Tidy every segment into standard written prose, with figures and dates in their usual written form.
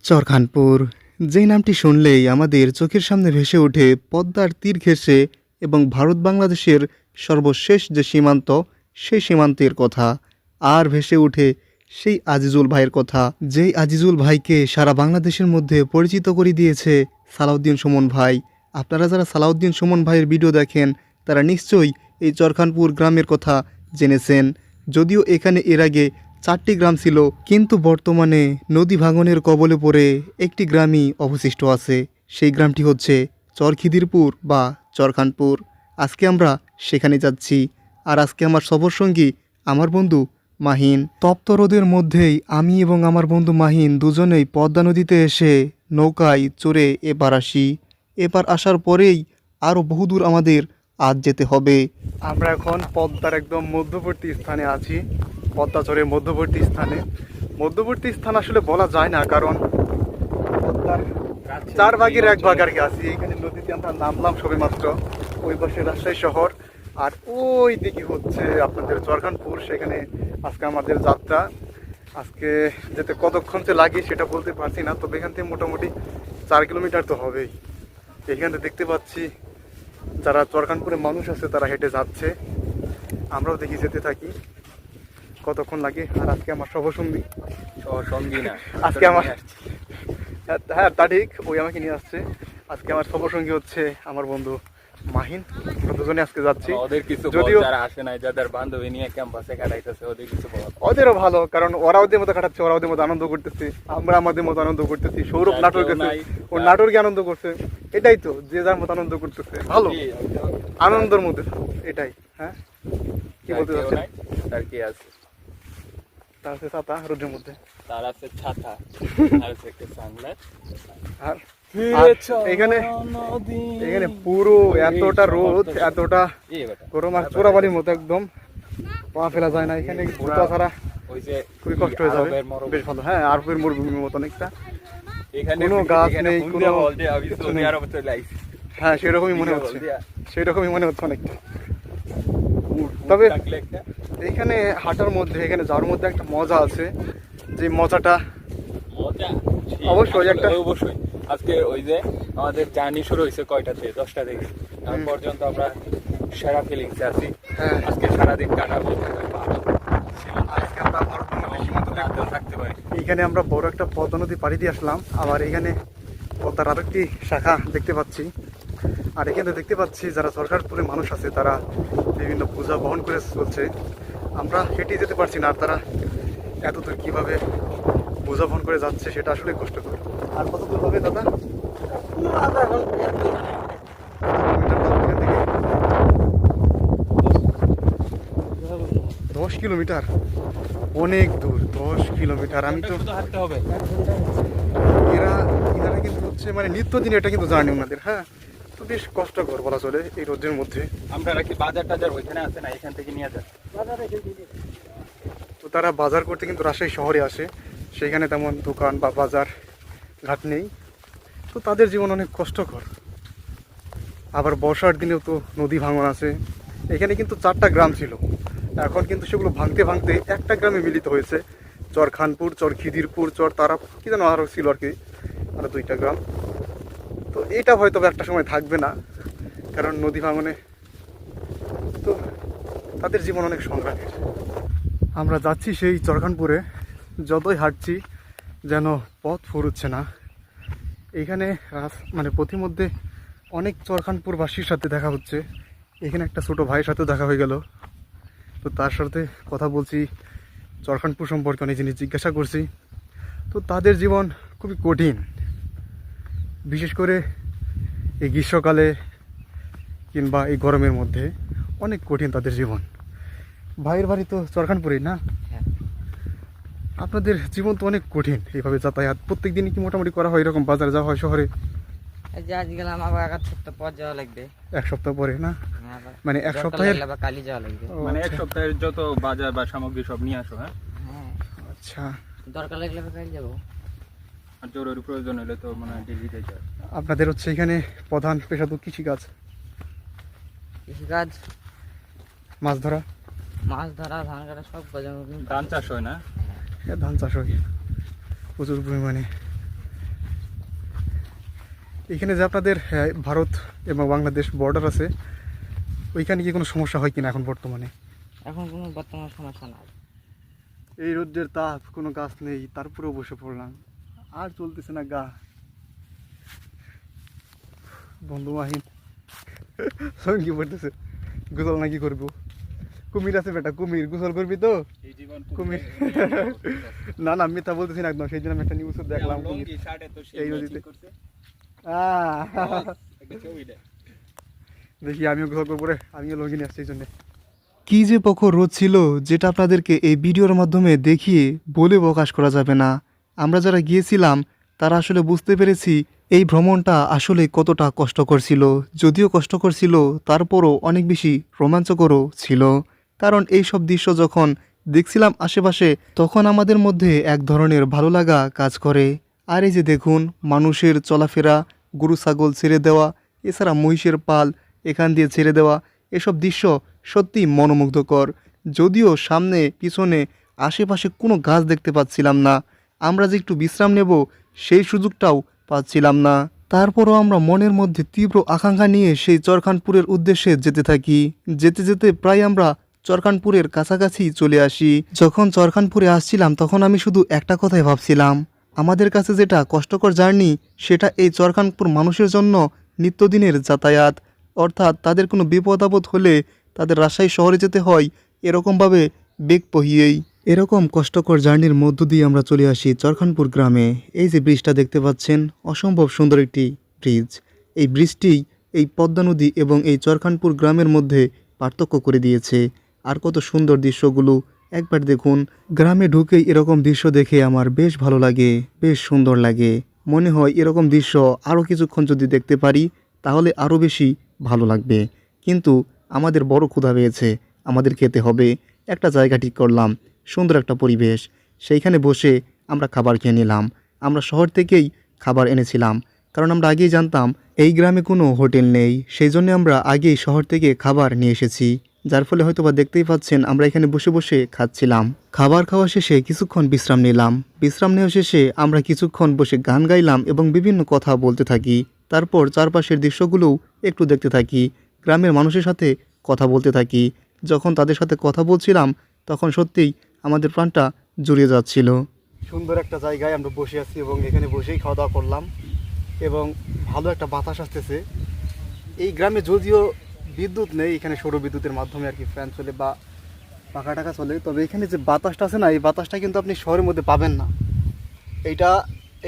চরখানপুর, যেই নামটি শুনলেই আমাদের চোখের সামনে ভেসে ওঠে পদ্মার তীর ঘেঁষে এবং ভারত বাংলাদেশের সর্বশেষ যে সীমান্ত, সেই সীমান্তের কথা। আর ভেসে ওঠে সেই আজিজুল ভাইয়ের কথা, যেই আজিজুল ভাইকে সারা বাংলাদেশের মধ্যে পরিচিত করে দিয়েছে সালাউদ্দিন সুমন ভাই। আপনারা যারা সালাউদ্দিন সুমন ভাইয়ের ভিডিও দেখেন তারা নিশ্চয়ই এই চরখানপুর গ্রামের কথা জেনেছেন। যদিও এখানে এর আগে 4টি গ্রাম ছিল, কিন্তু বর্তমানে নদী ভাঙনের কবলে পড়ে একটি গ্রামই অবশিষ্ট আছে। সেই গ্রামটি হচ্ছে চরখিদিরপুর বা চরখানপুর। আজকে আমরা সেখানে যাচ্ছি। আর আজকে আমার সফরসঙ্গী আমার বন্ধু মাহিন। তপ্ত রোদের মধ্যেই আমি এবং আমার বন্ধু মাহিন দুজনেই পদ্মা নদীতে এসে নৌকায় চড়ে এপার আসি। এপার আসার পরেই আরও বহুদূর আমাদের আজ যেতে হবে। আমরা এখন পদ্মার একদম মধ্যবর্তী স্থানে আছি। পদ্মাচরের মধ্যবর্তী স্থান আসলে বলা যায় না, কারণ পদ্মার 4 ভাগের 1 ভাগ আর কি আছি। এখানে নদীতে আমরা নামলাম সবে মাত্র। ওই পাশে রাজশাহী শহর, আর ওই দিকে হচ্ছে আপনাদের চরখানপুর। সেখানে আজকে আমাদের যাত্রা। আজকে যেতে কতক্ষণ যে লাগে সেটা বলতে পারছি না, তবে এখান থেকে মোটামুটি 4 কিলোমিটার তো হবেই। এখানে দেখতে পাচ্ছি যারা চরখানপুরে মানুষ আছে তারা হেঁটে যাচ্ছে, আমরাও দেখি যেতে থাকি কতক্ষণ লাগে। আর আজকে আমার সহসঙ্গী না আজকে আমার, হ্যাঁ তা ঠিক, ওই আমাকে নিয়ে আসছে। আজকে আমার সহসঙ্গী হচ্ছে আমার বন্ধু মাহিন। আমরা দুজনে আজকে যাচ্ছি। ওদের কিছু যদিও যারা আসে নাই, যাদের বান্ধবী নিয়ে ক্যাম্পাসে কাটাইতেছে, ওদের কিছু ওদেরও ভালো, কারণ ওরা ওদের মতো কাটাচ্ছে, ওরা ওদের মতো আনন্দ করতেছে, আমরা আমাদের মতো আনন্দ করতেছি। সৌরভ নাটক গেছে, ও নাটকে আনন্দ করছে। এটাই তো, যে যার মতো আনন্দ করতেছে, ভালো আনন্দের মধ্যে এটাই। হ্যাঁ, কি বলতে চাচ্ছেন? তার কি আছে? তার আছে ছাতা রোদের মধ্যে, তার আছে ছাতা, আর আছে একটা সানগ্লাস। আর এখানে এখানে পুরো এতটা রোদ, এতটা গরম, আর চোরাবালির মতো একদম পা ফেলা যায় না। এখানে জুতা ছাড়া খুবই কষ্ট হয়ে যাবে। বেশ ভালো, হ্যাঁ, আরবের মরুভূমির মতো অনেকটা। কোনো গাছ নেই, কোনো কিছু নেই। হ্যাঁ, সেরকমই মনে হচ্ছে, অনেকটা। তবে এখানে হাঁটার মধ্যে, এখানে যাওয়ার মধ্যে একটা মজা আছে, যে মজাটা অবশ্যই আজকে ওই যে আমাদের জার্নি শুরু হয়েছে কয়টাতে, 10টা থেকে এখন পর্যন্ত আমরা সেরা ফিলিংসে আছি। হ্যাঁ, আজকে সারাদিন কাটাবো। আজকে আমরা থাকতে পারি। এখানে আমরা বড় একটা পদ্মা নদী পাড়ি দিয়ে আসলাম। আবার এখানে পদ্মার আরেকটি শাখা দেখতে পাচ্ছি। আর এখানে দেখতে পাচ্ছি যারা চরখানপুরে মানুষ আছে তারা বিভিন্ন পূজা বহন করে চলছে। আমরা হেঁটে যেতে পারছি না, আর তারা এত দূর কীভাবে বোঝা বহন করে যাচ্ছে সেটা আসলে কষ্টকর। আর কত দূর হবে দাদা? 10 কিলোমিটার, অনেক দূর। 10 কিলোমিটার, আমি তো হাঁটতে হবে। এরা কিন্তু হচ্ছে মানে নিত্যদিন এটা কিন্তু জার্নি ওনাদের। হ্যাঁ, তো বেশ কষ্টকর বলা চলে এই রোদের মধ্যে। আমরা নাকি বাজার টাজার ওইখানে আছে না, এখান থেকে নিয়ে যাই। তো তারা বাজার করতে কিন্তু রাজশাহী শহরে আসে, সেইখানে তেমন দোকান বা বাজার ঘাট নেই। তো তাদের জীবন অনেক কষ্টকর। আবার বর্ষার দিনেও তো নদী ভাঙন আছে। এখানে কিন্তু 4টা গ্রাম ছিল, এখন কিন্তু সেগুলো ভাঙতে ভাঙতে একটা গ্রামে মিলিত হয়েছে। চরখানপুর, চরখিদিরপুর, চর তারা কি যেন আরও ছিল আর কি, আরও 2টা গ্রাম। তো এটা হয়তো একটা সময় থাকবে না, কারণ নদী ভাঙনে তো তাদের জীবন অনেক সংগ্রামের। আমরা যাচ্ছি সেই চরখানপুরে, যতই হাঁটছি যেন পথ ফুরুচ্ছে না। এইখানে মানে পথিমধ্যে অনেক চরখানপুরবাসীর সাথে দেখা হচ্ছে। এখানে একটা ছোটো ভাইয়ের সাথেও দেখা হয়ে গেল। তো তার সাথে কথা বলছি, চরখানপুর সম্পর্কে অনেক জিনিস জিজ্ঞাসা করছি। তো তাদের জীবন খুবই কঠিন, বিশেষ করে এই গ্রীষ্মকালে কিংবা এই গরমের মধ্যে অনেক কঠিন তাদের জীবন। ভাইয়ের বাড়ি তো চরখানপুরেই না? আপনাদের জীবন তো অনেক কঠিন, এইভাবে যাতায়াত প্রত্যেক দিনই কি মোটামুটি করা হয়? এরকম বাজারে যাওয়া হয় শহরে? আজ গেলাম, আবার 1 সপ্তাহ পর যাওয়া লাগবে। 1 সপ্তাহ পরে না? মানে 1 সপ্তাহের, কালি যাওয়া লাগবে। মানে 1 সপ্তাহের যত বাজার বা সামগ্রী সব নিয়ে আসো। হ্যাঁ, আচ্ছা, দরকার লাগলে কাল যাবো। আর জরুরি প্রয়োজন হলে তো মানে দিল্লিতে যায়। আপনাদের হচ্ছে এখানে প্রধান পেশা তো কৃষিকাজ? কৃষিকাজ, মাছ ধরা, ধান কাটা, সব ধান চাষ হয় না? ধান চাষ হয় প্রচুর পরিমাণে। এখানে যে আপনাদের ভারত এবং বাংলাদেশ বর্ডার আছে, ওইখানে কি কোনো সমস্যা হয় কিনা এখন বর্তমানে? এখন কোনো বর্তমান সমস্যা নাই। এই রোদ্রের তাপ, কোনো গাছ নেই, তারপরেও বসে পড়লাম, আর চলতেছে না গা। বন্ধু মাহিন সঙ্গী পড়তেছে, গোসল নাকি করবো? কুমির আছে বেটা, কুমির গোসল করবি তো? এই জীবন কুমির না না, মিথ্যা বলতেছি না একদম। সেই জন্য আমি একটা নিউজ দেখলাম কুমির এই নদীতে। দেখি আমিও গোসল করবো রে, আমিও লঙ্গি নিয়ে আসছি এই জন্যে। কি যে প্রখর রোদ ছিল, যেটা আপনাদেরকে এই ভিডিওর মাধ্যমে দেখিয়ে বলে প্রকাশ করা যাবে না। আমরা যারা গিয়েছিলাম তারা আসলে বুঝতে পেরেছি এই ভ্রমণটা আসলে কতটা কষ্টকর ছিল। যদিও কষ্টকর ছিল, তারপরও অনেক বেশি রোমাঞ্চকরও ছিল। কারণ এই সব দৃশ্য যখন দেখছিলাম আশেপাশে, তখন আমাদের মধ্যে এক ধরনের ভালো লাগা কাজ করে। আর এই যে দেখুন, মানুষের চলাফেরা, গরু ছাগল ছেড়ে দেওয়া, এছাড়া মহিষের পাল এখান দিয়ে ছেড়ে দেওয়া, এসব দৃশ্য সত্যি মনোমুগ্ধকর। যদিও সামনে পিছনে আশেপাশে কোনো গাছ দেখতে পাচ্ছিলাম না, আমরা যে একটু বিশ্রাম নেব সেই সুযোগটাও পাচ্ছিলাম না। তারপরও আমরা মনের মধ্যে তীব্র আকাঙ্ক্ষা নিয়ে সেই চরখানপুরের উদ্দেশ্যে যেতে থাকি। যেতে যেতে প্রায় আমরা চরখানপুরের কাছাকাছি চলে আসি। যখন চরখানপুরে আসছিলাম তখন আমি শুধু একটা কথাই ভাবছিলাম, আমাদের কাছে যেটা কষ্টকর জার্নি, সেটা এই চরখানপুর মানুষের জন্য নিত্যদিনের যাতায়াত। অর্থাৎ তাদের কোনো বিপদ আপদ হলে তাদের রাজশাহী শহরে যেতে হয় এরকমভাবে বেগ বহিয়েই। এরকম কষ্টকর জার্নির মধ্য দিয়ে আমরা চলে আসি চরখানপুর গ্রামে। এই যে ব্রিজটা দেখতে পাচ্ছেন, অসম্ভব সুন্দর একটি ব্রিজ। এই ব্রিজটি এই পদ্মা নদী এবং এই চরখানপুর গ্রামের মধ্যে পার্থক্য করে দিয়েছে। আর কত সুন্দর দৃশ্যগুলো একবার দেখুন। গ্রামে ঢুকেই এরকম দৃশ্য দেখে আমার বেশ ভালো লাগে, বেশ সুন্দর লাগে। মনে হয় এরকম দৃশ্য আরও কিছুক্ষণ যদি দেখতে পারি তাহলে আরও বেশি ভালো লাগবে। কিন্তু আমাদের বড় ক্ষুধা পেয়েছে, আমাদের খেতে হবে। একটা জায়গা ঠিক করলাম, সুন্দর একটা পরিবেশ, সেইখানে বসে আমরা খাবার খেয়ে নিলাম। আমরা শহর থেকেই খাবার এনেছিলাম, কারণ আমরা আগেই জানতাম এই গ্রামে কোনো হোটেল নেই। সেই জন্য আমরা আগেই শহর থেকে খাবার নিয়ে এসেছি, যার ফলে হয়তো বা দেখতেই পাচ্ছেন আমরা এখানে বসে বসে খাচ্ছিলাম। খাবার খাওয়া শেষে কিছুক্ষণ বিশ্রাম নিলাম। বিশ্রাম নেওয়া শেষে আমরা কিছুক্ষণ বসে গান গাইলাম এবং বিভিন্ন কথা বলতে থাকি। তারপর চারপাশের দৃশ্যগুলোও একটু দেখতে থাকি, গ্রামের মানুষের সাথে কথা বলতে থাকি। যখন তাদের সাথে কথা বলছিলাম তখন সত্যিই আমাদের প্রাণটা জুড়িয়ে যাচ্ছিল। সুন্দর একটা জায়গায় আমরা বসে আছি এবং এখানে বসেই খাওয়া দাওয়া করলাম এবং ভালো একটা বাতাস আসতেছে। এই গ্রামে যদিও বিদ্যুৎ নেই, এখানে সৌর বিদ্যুতের মাধ্যমে আর কি ফ্যান চলে বা পাখা টাকা চলে, তবে এখানে যে বাতাসটা আছে না, এই বাতাসটা কিন্তু আপনি শহরের মধ্যে পাবেন না। এইটা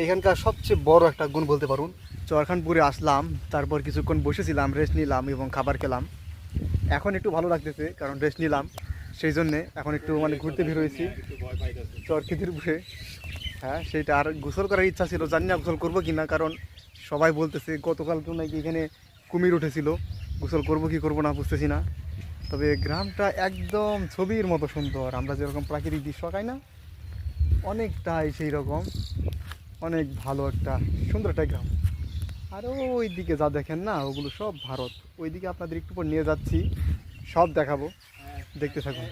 এখানকার সবচেয়ে বড় একটা গুণ বলতে পারুন। চরখানপুরে আসলাম, তারপর কিছুক্ষণ বসেছিলাম, রেস্ট নিলাম এবং খাবার খেলাম। এখন একটু ভালো লাগতেছে, কারণ রেস্ট নিলাম, সেই জন্যে এখন একটু মানে ঘুরতে বের হয়েছি চরখিদির উপরে। হ্যাঁ, সেইটা আর গোসল করার ইচ্ছা ছিল, জানি না গোসল করবো কি না, কারণ সবাই বলতেছে গতকালকেও নাকি এখানে কুমির উঠেছিল। গোসল করবো কি করবো না বুঝতেছি না। তবে গ্রামটা একদম ছবির মতো সুন্দর। আমরা যেরকম প্রাকৃতিক দৃশ্য পাই না, অনেকটাই সেই রকম, অনেক ভালো একটা সুন্দর একটা গ্রাম। আর ওই দিকে যা দেখেন না, ওগুলো সব ভারত। ওইদিকে আপনাদের একটু পর নিয়ে যাচ্ছি, সব দেখাবো, দেখতে থাকুন।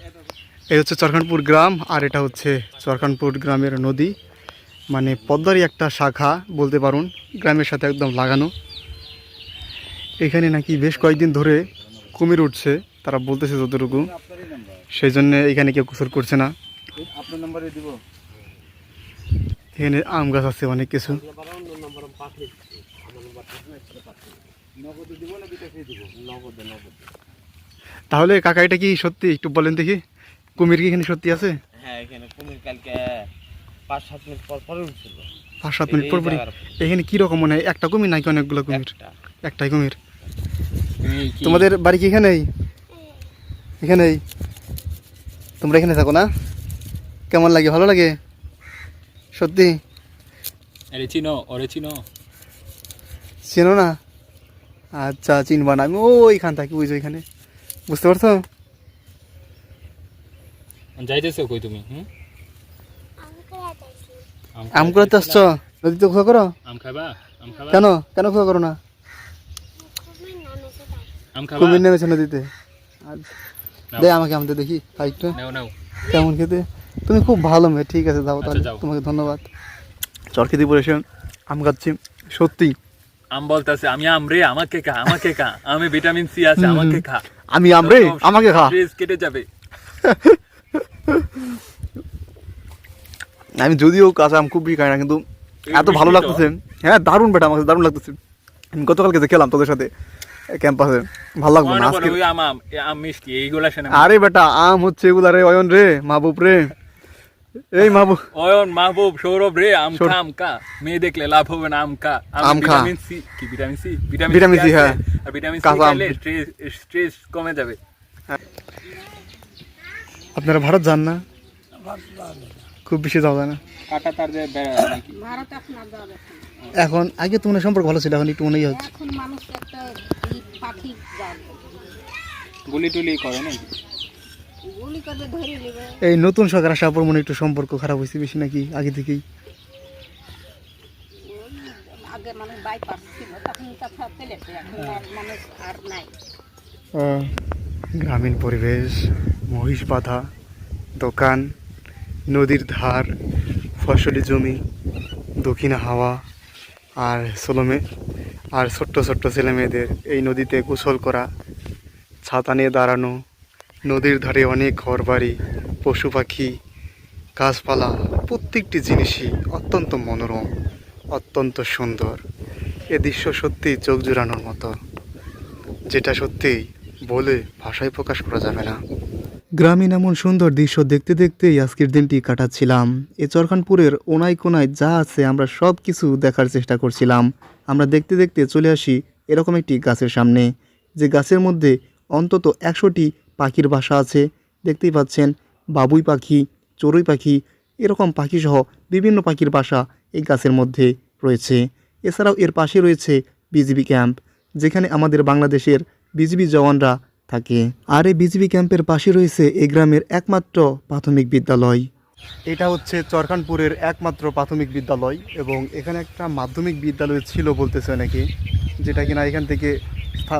এই হচ্ছে চরখানপুর গ্রাম, আর এটা হচ্ছে চরখানপুর গ্রামের নদী, মানে পদ্মারই একটা শাখা বলতে পারুন, গ্রামের সাথে একদম লাগানো। এখানে নাকি বেশ কয়েকদিন ধরে কুমির উঠছে, তারা বলতেছে যতটুকু, সেই জন্যে এখানে কেউ গোসল করছে না। আপনার নাম্বারে দিব। এখানে আম গাছ আছে, অনেক কিছু। তাহলে কাকা, এটা কি সত্যি একটু বলেন দেখি, কুমির কি এখানে সত্যি আছে? হ্যাঁ, এখানে কুমির কালকে 5-7 মিনিট পর পরে উঠছিল। 5-7 মিনিট পর পরই? এখানে কীরকম মনে হয়, একটা কুমির নাকি অনেকগুলো কুমির? একটাই কুমির। তোমাদের বাড়ি কি এখানেই? এখানেই? তোমরা এখানে থাকো না? কেমন লাগে, ভালো লাগে সত্যি? চেনো না? আচ্ছা, চিনবা না, আমি ওইখান থাকি, বুঝছো, ওইখানে, বুঝতে পারছো? যাইতেছো কই তুমি? আম কুড়াতে আসছো? নদীতে খোয়া করো? আম খাবা? কেন কেন খোয়া করো না? কুমির নেমেছে নদীতে। দে আমাকে আমতে দেখি, খাই একটু। কেমন খেতে? তুমি খুব ভালো মেয়ে, ঠিক আছে, যাও তাহলে, তোমাকে ধন্যবাদ। চরখিদিপুর এসে আম খাচ্ছি, সত্যি আম বলতেছে আমি আম রে, আমাকে খা, আমাকে খা, আমি ভিটামিন সি আছে, আমাকে খা। আমি আমরে, আমাকে খা। স্ট্রেস কেটে যাবে। আমি যদিও কাঁচা আম খুবই খাই না, কিন্তু এত ভালো মিষ্টি তো। লাগতেছে। হ্যাঁ দারুণ বেটা, আমার কাছে দারুণ লাগতেছে। আমি গতকালকে যে খেলাম তোদের সাথে ক্যাম্পাসে, ভালো লাগলো না আজকে। ওই আম আম মিষ্টি এইগুলা শোনা। আরে বেটা আম হচ্ছে এগুলা রে, অয়ন রে, মাহবুব রে, এই মাহবুব। অয়ন, মাহবুব, সৌরভ রে, আম খা, আম খা। মেয়ে দেখলে লাভ হবে না, আম খা। আম খা। ভিটামিন সি, কি ভিটামিন সি? ভিটামিন সি, আছে। হ্যাঁ। আর ভিটামিন সি কাঁচা আম। খেলে স্ট্রেস কমে যাবে। আপনারা ভারত যান না? খুব বেশি যাওয়া যায় না কাটা তার যে নাকি ভারত এখন আর যাওয়া যাচ্ছে না। এখন। আগে তো মনে হয় সম্পর্ক ভালো ছিল, এখন একটু মনে হচ্ছে। এখন মানুষ একটা পাখি যাওয়া গুলি টুলি করে নাকি? গুলি করে ধরে নেবে। এই নতুন সরকার আসার পর মনে হয় একটু সম্পর্ক খারাপ হয়েছে বেশি নাকি আগে থেকেই। আগে মানুষ বাইপাস ছিল, তখন কথা পেলেছে, এখন আর মানুষ আর নাই। গ্রামীণ পরিবেশ, মহিষ বাঁধা, দোকান, নদীর ধার, ফসলি জমি, দক্ষিণা হাওয়া, আর আর ছোট্ট ছোট্ট ছেলে মেয়েদের এই নদীতে গোসল করা, ছাতা নিয়ে দাঁড়ানো, নদীর ধারে অনেক ঘরবাড়ি, পশু পাখি, গাছপালা, প্রত্যেকটি জিনিসই অত্যন্ত মনোরম, অত্যন্ত সুন্দর। এ দৃশ্য সত্যি চোখ জুড়ানোর মতো, যেটা সত্যিই বলে ভাষায় প্রকাশ করা যাবে না। গ্রামীণ এমন সুন্দর দৃশ্য দেখতে দেখতেই আজকের দিনটি কাটাচ্ছিলাম। এই চরখানপুরের ওনায় কোনায় যা আছে আমরা সব কিছু দেখার চেষ্টা করছিলাম। আমরা দেখতে দেখতে চলে আসি এরকম একটি গাছের সামনে, যে গাছের মধ্যে অন্তত 100টি পাখির বাসা আছে। দেখতেই পাচ্ছেন বাবুই পাখি, চড়ুই পাখি, এরকম পাখিসহ বিভিন্ন পাখির বাসা এই গাছের মধ্যে রয়েছে। এছাড়াও এর পাশে রয়েছে বিজিবি ক্যাম্প, যেখানে আমাদের বাংলাদেশের বিজিবি জওয়ানরা থাকে। আর এই বিজিবি ক্যাম্পের পাশে রয়েছে এই গ্রামের একমাত্র প্রাথমিক বিদ্যালয়। এটা হচ্ছে চরখানপুরের একমাত্র প্রাথমিক বিদ্যালয়, এবং এখানে একটা মাধ্যমিক বিদ্যালয় ছিল বলতেছে নাকি, যেটা কিনা এখান থেকে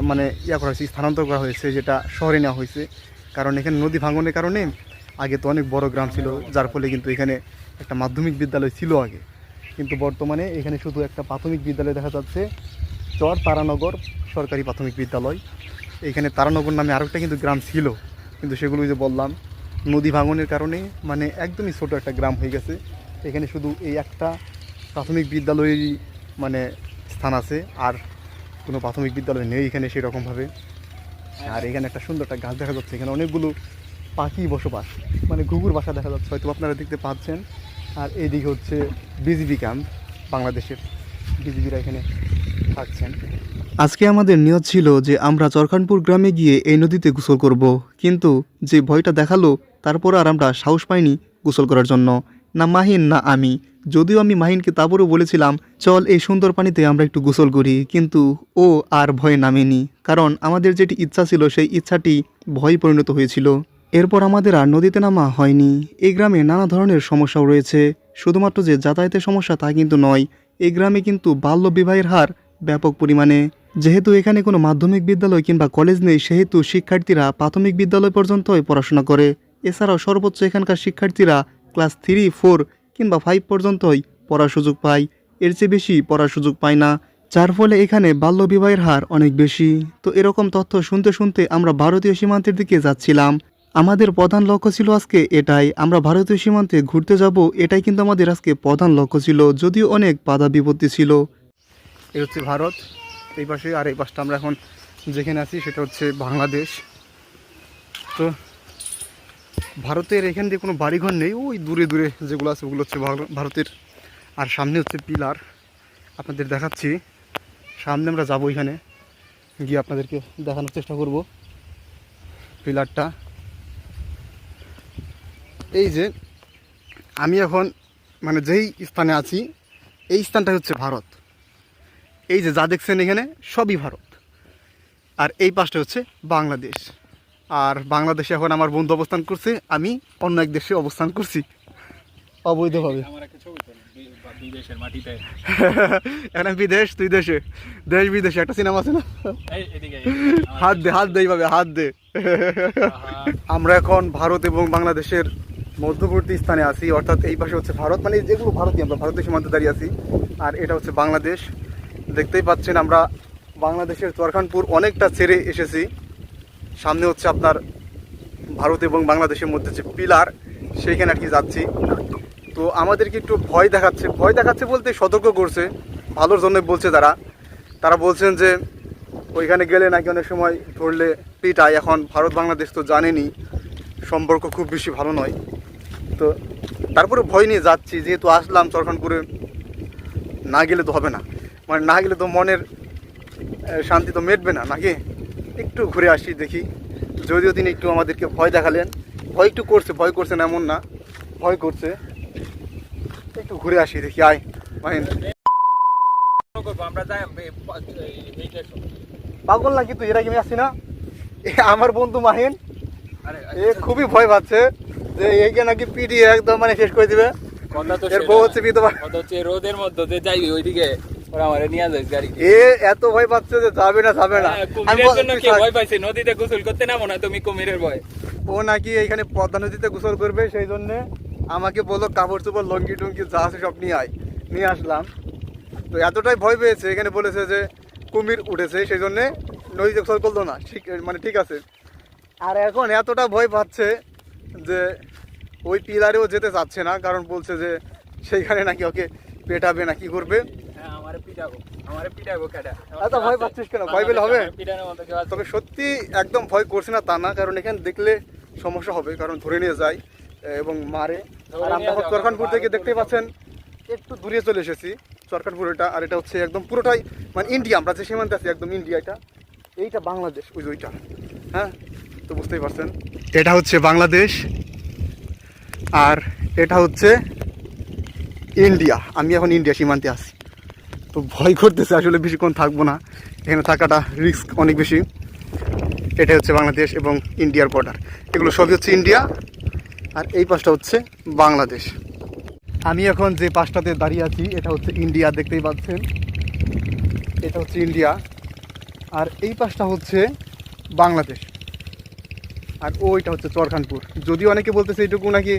মানে করা হয়েছে, স্থানান্তর করা হয়েছে, যেটা শহরে নেওয়া হয়েছে। কারণ এখানে নদী ভাঙনের কারণে আগে তো অনেক বড় গ্রাম ছিল, যার ফলে কিন্তু এখানে একটা মাধ্যমিক বিদ্যালয় ছিল আগে, কিন্তু বর্তমানে এখানে শুধু একটা প্রাথমিক বিদ্যালয় দেখা যাচ্ছে, চর তারানগর সরকারি প্রাথমিক বিদ্যালয়। এখানে তারানগর নামে আরেকটা কিন্তু গ্রাম ছিল, কিন্তু সেগুলো যে বললাম নদী ভাঙনের কারণে মানে একদমই ছোট একটা গ্রাম হয়ে গেছে। এখানে শুধু এই একটা প্রাথমিক বিদ্যালয়েরই মানে স্থান আছে, আর কোনো প্রাথমিক বিদ্যালয় নেই এখানে সেরকমভাবে। আর এখানে একটা সুন্দর একটা গাছ দেখা যাচ্ছে, এখানে অনেকগুলো পাখি বসবাস, মানে ঘুঘুর বাসা দেখা যাচ্ছে, হয়তো আপনারা দেখতে পাচ্ছেন। আর এইদিকে হচ্ছে বিজিবি ক্যাম্প, বাংলাদেশের বিজিবিরা এখানে থাকছেন। আজকে আমাদের নিয়ত ছিল যে আমরা চরখানপুর গ্রামে গিয়ে এই নদীতে গোসল করব, কিন্তু যে ভয়টা দেখালো তারপর আর আমরা সাহস পাইনি গোসল করার জন্য। না মাহিন না আমি, যদিও আমি মাহিনকে তারপরেও বলেছিলাম চল এই সুন্দর পানিতে আমরা একটু গোসল করি, কিন্তু ও আর ভয়ে নামেনি, কারণ আমাদের যেটি ইচ্ছা ছিল সেই ইচ্ছাটি ভয়ে পরিণত হয়েছিল। এরপর আমাদের আর নদীতে নামা হয়নি। এই গ্রামে নানা ধরনের সমস্যাও রয়েছে, শুধুমাত্র যে যাতায়াতের সমস্যা তা কিন্তু নয়, এই গ্রামে কিন্তু বাল্য বিবাহের হার ব্যাপক পরিমাণে। যেহেতু এখানে কোনো মাধ্যমিক বিদ্যালয় কিংবা কলেজ নেই, সেহেতু শিক্ষার্থীরা প্রাথমিক বিদ্যালয় পর্যন্তই পড়াশোনা করে। এছাড়াও সর্বোচ্চ এখানকার শিক্ষার্থীরা ক্লাস 3, 4 কিংবা 5 পর্যন্তই পড়ার সুযোগ পায়, এর চেয়ে বেশি পড়ার সুযোগ পায় না, যার ফলে এখানে বাল্যবিবাহের হার অনেক বেশি। তো এরকম তথ্য শুনতে শুনতে আমরা ভারতীয় সীমান্তের দিকে যাচ্ছিলাম। আমাদের প্রধান লক্ষ্য ছিল আজকে এটাই, আমরা ভারতীয় সীমান্তে ঘুরতে যাব, এটাই কিন্তু আমাদের আজকে প্রধান লক্ষ্য ছিল, যদিও অনেক বাধা বিপত্তি ছিল। এই হচ্ছে ভারত এই পাশে, আর এই পাশটা আমরা এখন যেখানে আছি সেটা হচ্ছে বাংলাদেশ। তো ভারতের এখান দিয়ে কোনো বাড়িঘর নেই, ওই দূরে দূরে যেগুলো আছে ওগুলো হচ্ছে ভারতের। আর সামনে হচ্ছে পিলার, আপনাদের দেখাচ্ছি, সামনে আমরা যাবো, এখানে গিয়ে আপনাদেরকে দেখানোর চেষ্টা করব পিলারটা। এই যে আমি এখন মানে যেই স্থানে আছি এই স্থানটা হচ্ছে ভারত। এই যে যা দেখছেন এখানে সবই ভারত, আর এই পাশটা হচ্ছে বাংলাদেশ। আর বাংলাদেশে এখন আমার বন্ধু অবস্থান করছে, আমি অন্য এক দেশে অবস্থান করছি অবৈধভাবে। আমার একটা ছবি তো বিদেশের মাটিতে। এখন আমি বিদেশ, তুই দেশে, দেশ বিদেশে একটা সিনেমা আছে না, এই এদিকে হাত দে হাত দে এইভাবে হাত দে। আমরা এখন ভারত এবং বাংলাদেশের মধ্যবর্তী স্থানে আছি, অর্থাৎ এই পাশে হচ্ছে ভারত, মানে যেগুলো ভারতীয়, আমরা ভারতের সীমান্তে দাঁড়িয়ে আছি, আর এটা হচ্ছে বাংলাদেশ। দেখতেই পাচ্ছেন আমরা বাংলাদেশের চরখানপুর অনেকটা ছেড়ে এসেছি। সামনে হচ্ছে আপনার ভারত এবং বাংলাদেশের মধ্যে যে পিলার, সেইখানে আর কি যাচ্ছি। তো আমাদেরকে একটু ভয় দেখাচ্ছে বলতে সতর্ক করছে, ভালোর জন্য বলছে। তারা বলছেন যে ওইখানে গেলে নাকি অনেক সময় ধরলে পিটায়। এখন ভারত বাংলাদেশ তো জানেনি, সম্পর্ক খুব বেশি ভালো নয়। তো তারপরে ভয় নিয়ে যাচ্ছি, যেহেতু আসলাম চরখানপুরে, না গেলে তো হবে না, মানে না গেলে তো মনের শান্তি তো মিটবে না নাকি। একটু ঘুরে আসি দেখি। যদিও তিনি একটু আমাদেরকে ভয় দেখালেন, ভয় করছে না এমন না, ভয় করছে। একটু ঘুরে আসি দেখি। আয় মাহিন, আমরা যাই পাগল নাকি তুই? এর আগে আমি আসছি না? এ আমার বন্ধু মাহিন, আরে এ খুবই ভয় পাচ্ছে যে এইকে নাকি পিটিয়ে একদম মানে শেষ করে দিবে। কথা তো এর বউ হচ্ছে বিধবা। কথা হচ্ছে রোদের মধ্যে যে যাই ওইদিকে ওরা আমারে নিয়ে যায় গাড়ি। এ এত ভয় পাচ্ছে যে যাবে না। আমি কুমিরের জন্য কি বলছি, ভয় পাইছে? নদীতে গোসল করতে নামো না তুমি, কুমিরের ভয়। ও নাকি এখানে পদ্মা নদীতে গোসল করবে, সেই জন্য আমাকে বললো কাপড় চোপড় লঙ্গি টঙ্গি যা আছে সব নিয়ে আসলাম। তো এতটাই ভয় পেয়েছে, এখানে বলেছে যে কুমির উঠেছে, সেই জন্যে নদীতে গোসল করলো না। ঠিক আছে। আর এখন এতটা ভয় পাচ্ছে যে ওই পিলারেও যেতে চাচ্ছে না, কারণ বলছে যে সেইখানে নাকি ওকে পেটাবে না কি করবে। হ্যাঁ, আমারে পিটাবো কেডা? এত ভয় পাচ্ছিস কেন? ভয় পেলে হবে? পিটানোর মতো কেউ আছে? তবে সত্যি একদম ভয় করছে না তা না, কারণ এখানে দেখলে সমস্যা হবে, কারণ ধরে নিয়ে যায় এবং মারে। আর আমরা এখন চরখানপুর থেকে দেখতেই পাচ্ছেন একটু দূরে চলে এসেছি। চরখানপুর এটা, আর এটা হচ্ছে একদম পুরোটাই মানে ইন্ডিয়া। আমরা যে সীমান্তে আছি একদম ইন্ডিয়া। এইটা বাংলাদেশ, ওইটা। হ্যাঁ, তো বুঝতেই পারছেন এটা হচ্ছে বাংলাদেশ আর এটা হচ্ছে ইন্ডিয়া। আমি এখন ইন্ডিয়া সীমান্তে আছি, তো ভয় করতেছে আসলে, বেশিক্ষণ থাকবো না এখানে, থাকাটা রিস্ক অনেক বেশি। এটা হচ্ছে বাংলাদেশ এবং ইন্ডিয়ার বর্ডার, এগুলো সবই হচ্ছে ইন্ডিয়া, আর এই পাশটা হচ্ছে বাংলাদেশ। আমি এখন যে পাশটাতে দাঁড়িয়ে আছি এটা হচ্ছে ইন্ডিয়া, দেখতেই পাচ্ছেন এটা হচ্ছে ইন্ডিয়া, আর এই পাশটা হচ্ছে বাংলাদেশ, আর ওইটা হচ্ছে চরখানপুর। যদিও অনেকে বলতেছে এইটুকু নাকি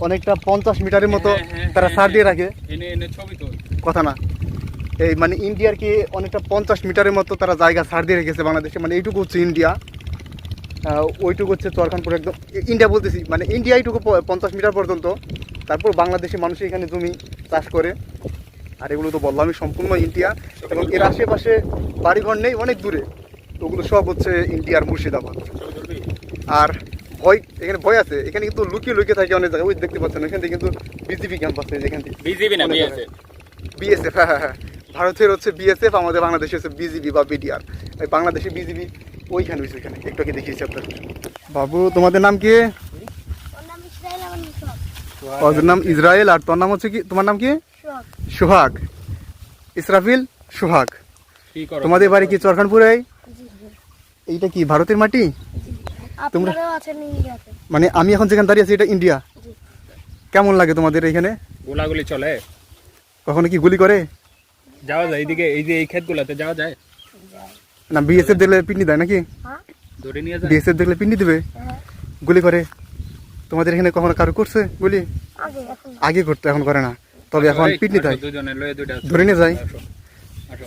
অনেকটা 50 মিটারের মতো তারা ছাড় দিয়ে রাখে, এনে ছবি তো কথা না। এই মানে ইন্ডিয়ার কি অনেকটা 50 মিটারের মতো তারা জায়গা ছাড় দিয়ে রেখেছে বাংলাদেশে, মানে এইটুকু হচ্ছে ইন্ডিয়া, ওইটুকু হচ্ছে চরখানপুর। একদম ইন্ডিয়া বলতেছি, মানে ইন্ডিয়া এইটুকু 50 মিটার পর্যন্ত। তারপর বাংলাদেশি মানুষ এখানে জমি চাষ করে, আর এগুলো তো বললাম আমি সম্পূর্ণ ইন্ডিয়া, এবং এর আশেপাশে বাড়িঘর নেই, অনেক দূরে। তো ওগুলো সব হচ্ছে ইন্ডিয়ার মুর্শিদাবাদ। আর এখানে ভয় আছে, এখানে কিন্তু লুকিয়ে থাকে অনেক জায়গায়। ওই দেখতে পাচ্ছেন এখান থেকে কিন্তু বিজেপি ক্যাম্প আছে, এখান থেকে বিজেপি না বিএসএফ। হ্যাঁ, ভারতের হচ্ছে বিএসএফ, আমাদের বাংলাদেশে হচ্ছে বিজিবি বা বিডিআর। ওই বাংলাদেশে বিজিবি ওইখানে হয়েছে, ওইখানে একটু আগে দেখিয়েছি আপনার। বাবু, তোমাদের নাম কি? ওর নাম ইসরায়েল, আর তোর নাম হচ্ছে কি? তোমার নাম কি? সোহাগ। ইসরাফিল, সোহাগ। তোমাদের বাড়ি কি চরখানপুরে? এইটা কি ভারতের মাটি? তোমরা মানে আমি এখন যেখানে দাঁড়িয়ে আছি এটা ইন্ডিয়া। কেমন লাগে তোমাদের এখানে? গোলাগুলি চলে? কখনো কি গুলি করে? যাওয়া যায় এইদিকে, এই যে এই ক্ষেতগুলোতে যাওয়া যায় না? বিএসএফ দেখলে পিন্ডি দেয় নাকি? ধরে নিয়ে যায়। বিএসএফ দেখলে পিন্ডি দেবে, গুলি করে। তোমাদের এখানে কখনো কারো করছে গুলি? আগে করতো, এখন করে না, তবে এখন পিন্ডি দেয়, ধরে নিয়ে যায়।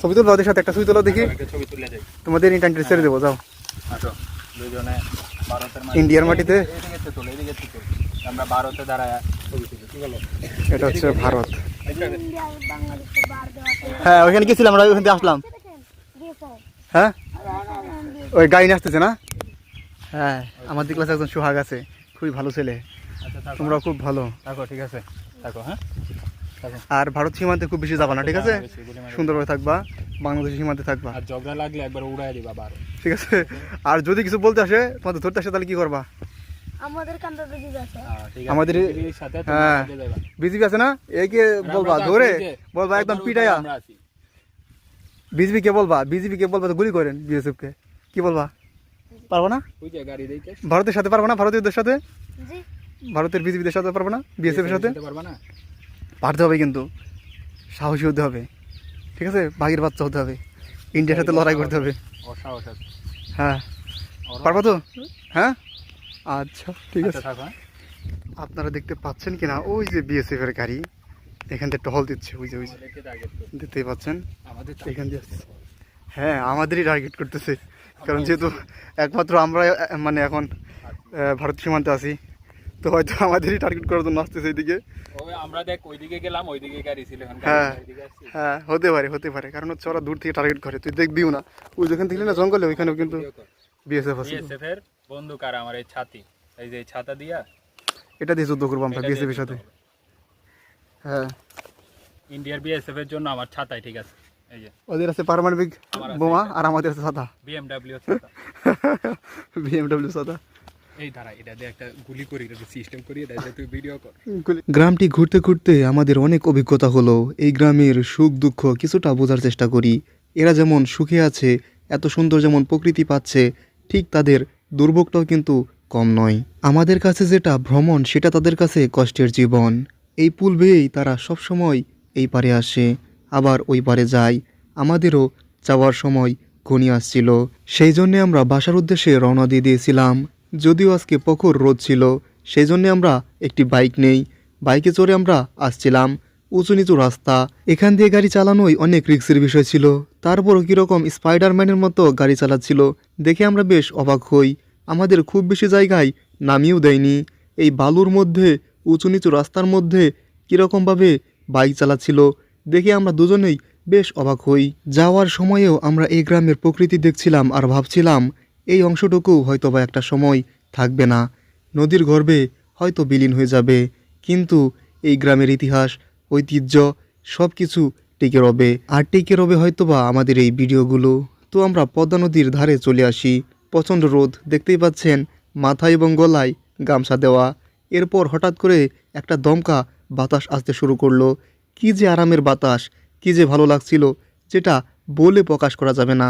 ছবি তুলো ওদের সাথে, একটা ছবি তোলো দেখি। ছবি তুলে যাই, তোমাদের ইন্টারনেট ছেড়ে দেবো, যাও। আসো দুজনে ভারতের ইন্ডিয়ার মাটিতে এদিকে আমরা ভারতে দাঁড়ায় ছবি তুলি, কি বলো? এটা হচ্ছে ভারত। হ্যাঁ, ওইখানে গেছিলাম আমরা, ওইখান থেকে আসলাম। হ্যাঁ, ওই গাড়ি নিয়ে আসতেছে না? হ্যাঁ, আমাদের ক্লাসে একজন সোহাগ আছে, খুবই ভালো ছেলে। তোমরাও খুব ভালো থাকো, ঠিক আছে, থাকো। হ্যাঁ, আর ভারত সীমান্তে খুব বেশি যাবা না, ঠিক আছে? সুন্দরভাবে থাকবা, বাংলাদেশের সীমান্তে থাকবা। আর ঝগড়া লাগলে একবার উড়াই দিবা বারো, ঠিক আছে? আর যদি কিছু বলতে আসে, তোমাদের ধরতে আসে, তাহলে কি করবা? আমাদের কান্দা বিজিবি আছে, আমাদের সাথে হ্যাঁ বিজিবি আছে না, একে বলবা ধরে, বলবা একদম পিটাইয়া। বিজিবি কে বলবা তো গুলি করেন বিএসএফ কে, কি বলবা? পারবো না? ভারতের সাথে পারবো না, ভারতীয়দের সাথে, জি ভারতের বিজিবিদের সাথে পারবো না, বিএসএফ এর সাথে পারতে হবে, কিন্তু সাহসী হতে হবে, ঠিক আছে? বাঘের বাচ্চা হতে হবে, ইন্ডিয়ার সাথে লড়াই করতে হবে। হ্যাঁ, পারবো তো? হ্যাঁ, আচ্ছা ঠিক আছে। আপনারা দেখতে পাচ্ছেন কিনা, ওই যে বিএসএফ এর গাড়ি এখান থেকে টহল দিচ্ছে, ওই যে দেখতেই পাচ্ছেন। আমাদের এখান দিয়ে আসছে। হ্যাঁ, আমাদেরই টার্গেট করতেছে, কারণ যেহেতু একমাত্র আমরা মানে এখন ভারত সীমান্তে আছি, তো হয়তো আমাদেরই টার্গেট করার জন্য আসতেছে এইদিকে। আমরা দেখ ওইদিকে গেলাম, ওইদিকে গাড়ি ছিল, এখন হ্যাঁ এইদিকে আসছি। হ্যাঁ, হতে পারে, কারণ হচ্ছে ওরা দূর থেকে টার্গেট করে, তুই দেখবিও না। ওই যেখান থেকে না জঙ্গলে, ওইখানেও কিন্তু বিএসএফ আছে। বিএসএফ এর বন্দুক আর আমার এই ছাতি, এই যে এই ছাতা দিয়া এটা দিয়ে যুদ্ধ করবো আমরা এটা বিএসএফ এর দিয়ে সাথে। যুদ্ধ হবে। হ্যাঁ, ইন্ডিয়ার বিএসএফ এর জন্য আমার ছাতাই ঠিক আছে, এই যে ওদের আছে পারমাণবিক আমার আছে বোমা, এটা। আর আমাদের আছে সাদা বিএমডব্লিউ ছাতা। বিএমডব্লিউ সাদা। এই ধারা এটা দিয়ে একটা গুলি করি, এটা সিস্টেম করি, এটা দিয়ে তুই ভিডিও কর। গ্রামটি ঘুরতে ঘুরতে আমাদের অনেক অভিজ্ঞতা হলো। এই গ্রামের সুখ দুঃখ কিছুটা বোঝার চেষ্টা করি। এরা যেমন সুখে আছে, এত সুন্দর যেমন প্রকৃতি পাচ্ছে, ঠিক তাদের দুর্ভোগটাও কিন্তু কম নয়। আমাদের কাছে যেটা ভ্রমণ, সেটা তাদের কাছে কষ্টের জীবন। এই পুল বেয়েই তারা সবসময় এই পারে আসে, আবার ওই পারে যায়। আমাদেরও যাওয়ার সময় ঘনিয়ে আসছিল, সেই জন্যে আমরা বাসার উদ্দেশ্যে রওনা দিয়ে দিয়েছিলাম। যদিও আজকে প্রখর রোদ ছিল, সেই জন্যে আমরা একটি বাইক নেই, বাইকে চড়ে আমরা আসছিলাম। উঁচু নিচু রাস্তা, এখান দিয়ে গাড়ি চালানোই অনেক রিস্কের বিষয় ছিল। তারপরও কীরকম স্পাইডারম্যানের মতো গাড়ি চালাচ্ছিল, দেখে আমরা বেশ অবাক হই। আমাদের খুব বেশি জায়গায় নামিয়েও দেয়নি। এই বালুর মধ্যে, উঁচু নিচু রাস্তার মধ্যে কীরকমভাবে বাইক চালাচ্ছিল, দেখে আমরা দুজনেই বেশ অবাক হই। যাওয়ার সময়েও আমরা এই গ্রামের প্রকৃতি দেখছিলাম আর ভাবছিলাম, এই অংশটুকু হয়তো বা একটা সময় থাকবে না, নদীর গর্ভে হয়তো বিলীন হয়ে যাবে, কিন্তু এই গ্রামের ইতিহাস, ঐতিহ্য সব কিছু টিকে রবে, আর টিকে রবে হয়তোবা আমাদের এই ভিডিওগুলো। তো আমরা পদ্মা নদীর ধারে চলে আসি। প্রচণ্ড রোদ, দেখতেই পাচ্ছেন, মাথায় এবং গলায় গামছা দেওয়া। এরপর হঠাৎ করে একটা দমকা বাতাস আসতে শুরু করলো। কী যে আরামের বাতাস, কী যে ভালো লাগছিল, যেটা বলে প্রকাশ করা যাবে না।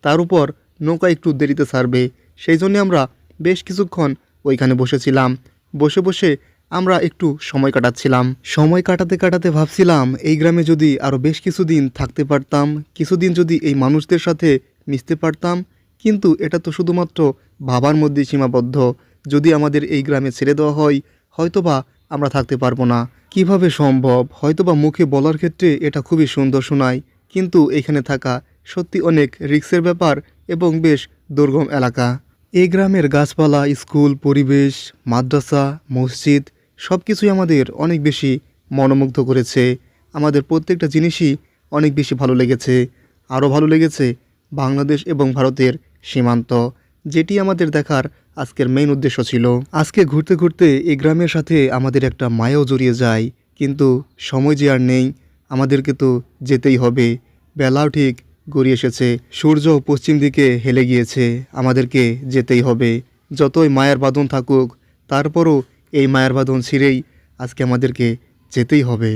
তার উপর নৌকা একটু দেরিতে ছাড়বে, সেই জন্যে আমরা বেশ কিছুক্ষণ ওইখানে বসেছিলাম। বসে বসে আমরা একটু সময় কাটাচ্ছিলাম। সময় কাটাতে কাটাতে ভাবছিলাম, এই গ্রামে যদি আরও বেশ কিছুদিন থাকতে পারতাম, কিছুদিন যদি এই মানুষদের সাথে মিশতে পারতাম। কিন্তু এটা তো শুধুমাত্র ভাবার মধ্যেই সীমাবদ্ধ। যদি আমাদের এই গ্রামে ছেড়ে দেওয়া হয়, হয়তোবা আমরা থাকতে পারবো না। কিভাবে সম্ভব? হয়তোবা মুখে বলার ক্ষেত্রে এটা খুবই সুন্দর শোনায়, কিন্তু এখানে থাকা সত্যি অনেক রিস্কের ব্যাপার এবং বেশ দুর্গম এলাকা। এই গ্রামের গাছপালা, স্কুল, পরিবেশ, মাদ্রাসা, মসজিদ সব কিছুই আমাদের অনেক বেশি মনোমুগ্ধ করেছে। আমাদের প্রত্যেকটা জিনিসই অনেক বেশি ভালো লেগেছে। আরও ভালো লেগেছে বাংলাদেশ এবং ভারতের সীমান্ত, যেটি আমাদের দেখার আজকের মেইন উদ্দেশ্য ছিল। আজকে ঘুরতে ঘুরতে এই গ্রামের সাথে আমাদের একটা মায়াও জড়িয়ে যায়, কিন্তু সময় যে আর নেই, আমাদেরকে তো যেতেই হবে। বেলাও ঠিক গড়িয়ে এসেছে, সূর্য পশ্চিম দিকে হেলে গিয়েছে, আমাদেরকে যেতেই হবে। যতই মায়ার বাঁধন থাকুক, তারপরও এই মায়ার বাঁধন ছিঁড়েই আজকে আমাদেরকে যেতেই হবে।